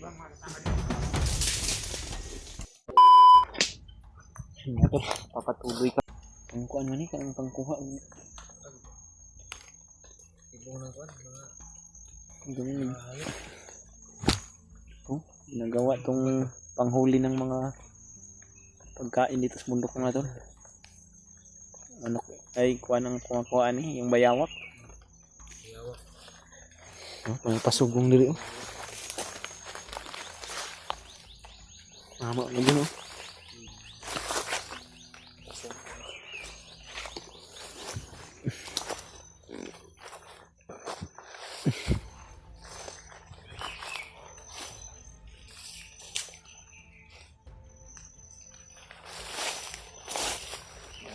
Ito, papatuloy ka. Ang kuan man ni kanang pangkuha. Ibong ng kuan mga Ganun. Oh, ginagawa tong panghuli ng mga pagkain dito sa bundok mga tol. Ano ay kuan ang kumakuha ni yung bayawak. yawa. Oh, may pasugong diri oh. Mama na din oh.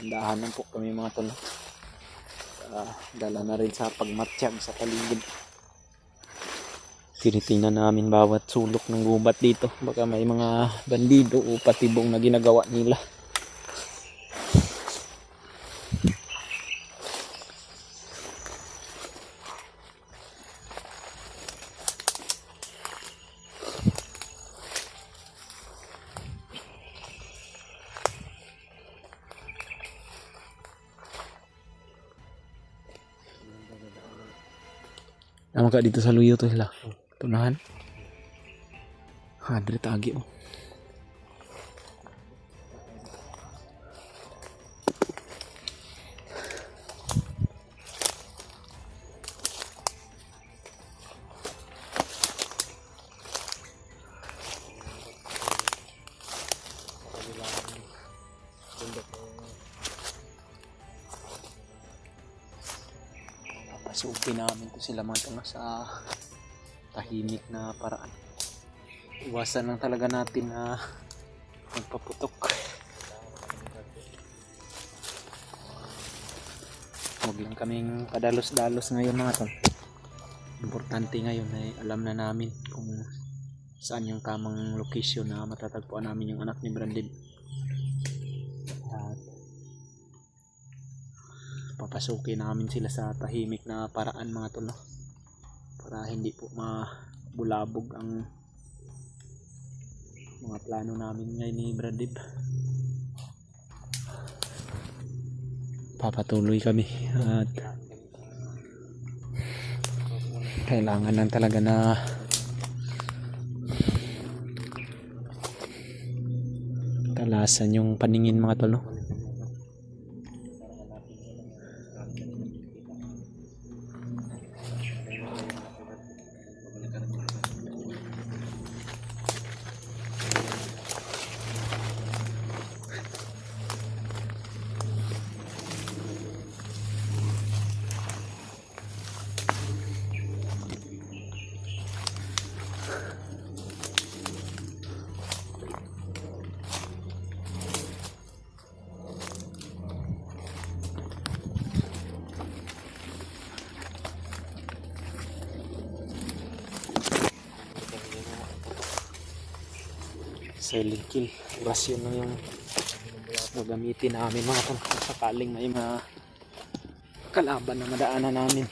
Dahanan po kami mga tol. Dala na rin sa pagmatsyag sa paligid. Tinitingnan namin bawat sulok ng gubat dito. Baka may mga bandido o patibong na ginagawa nila. Nama ka dito sa luyo to sila. Tunahan. Hadre tagi oh. Papasukin namin to sila mga tanga sa tahimik na paraan. Iwasan lang talaga natin na magpaputok. Huwag lang kaming padalos-dalos ngayon mga tol. Importante ngayon ay alam na namin kung saan yung tamang location na matatagpuan namin yung anak ni Brandon. At papasukin namin sila sa tahimik na paraan mga tol, no? Para hindi po mabulabog ang mga plano namin ngayon ni Brandon. Papatuloy kami at kailangan lang talaga na talasan yung paningin mga tol, no? Silent kill. Orasyon lang yung gagamitin namin mga tol. Sakaling may mga kalaban na madaanan namin.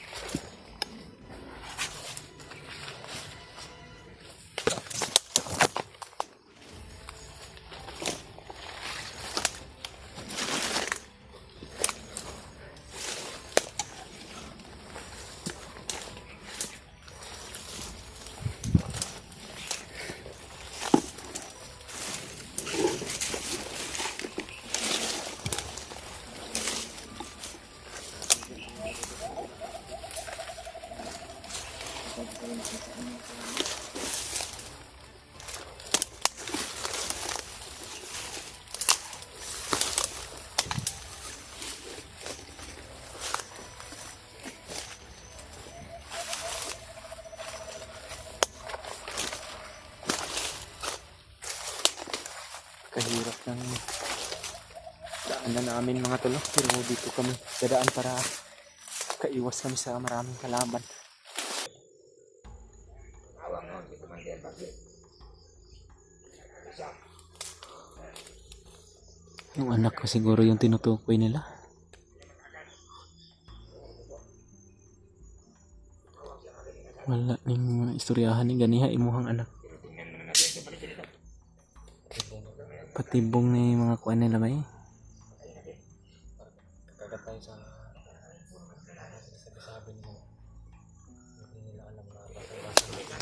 Kahirap ng daanan namin mga tol, pero dito kami dadaan para kaiwas kami sa maraming kalaban. Yung anak ko siguro yung tinutukoy nila. Wala ning istoryahan ni ganiha imuhang anak. Patibong na yung mga kuan nila ba eh. Kagat tayo sa sabi mo. Hindi nila alam na basa-basa nila.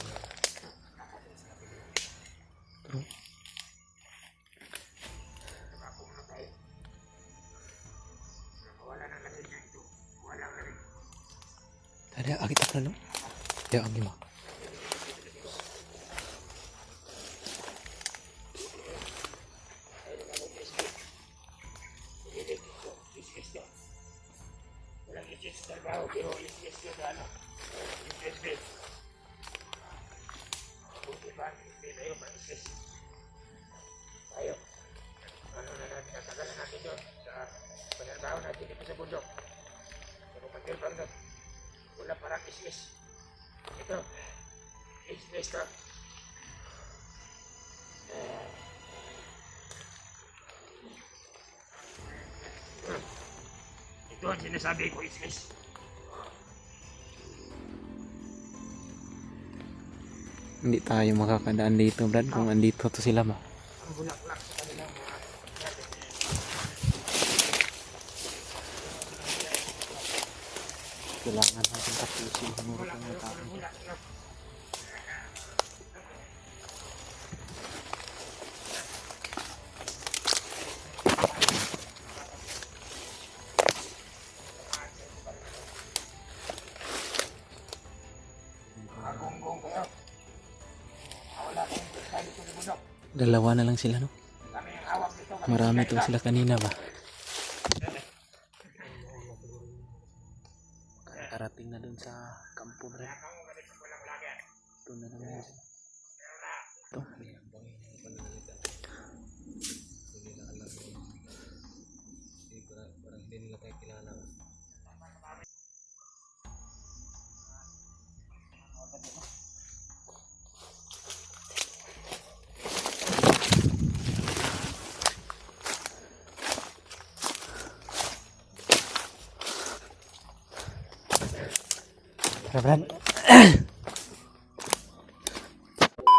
Ada kita perlu. Ya gimana? Wala parang is-is. Ito. Is-is ka. Ito ang sinasabi ko, is-is. Hindi tayo makakadaan dito, Brad, kung andito to sila ba. Ang bulaklak sa kanilang mga Kailangan natin tapusin ang mga tao. bulaklak. Agonggong kayo. Wala kayong pagkain dito sa bundok. Dalawa na lang sila, no? Kami ang hawak dito. Marami to sila kanina ba? Karating na dun sa kampo, Brad. Ito na lang yun. Ito. Parang hindi nila tayo kilala. Brad.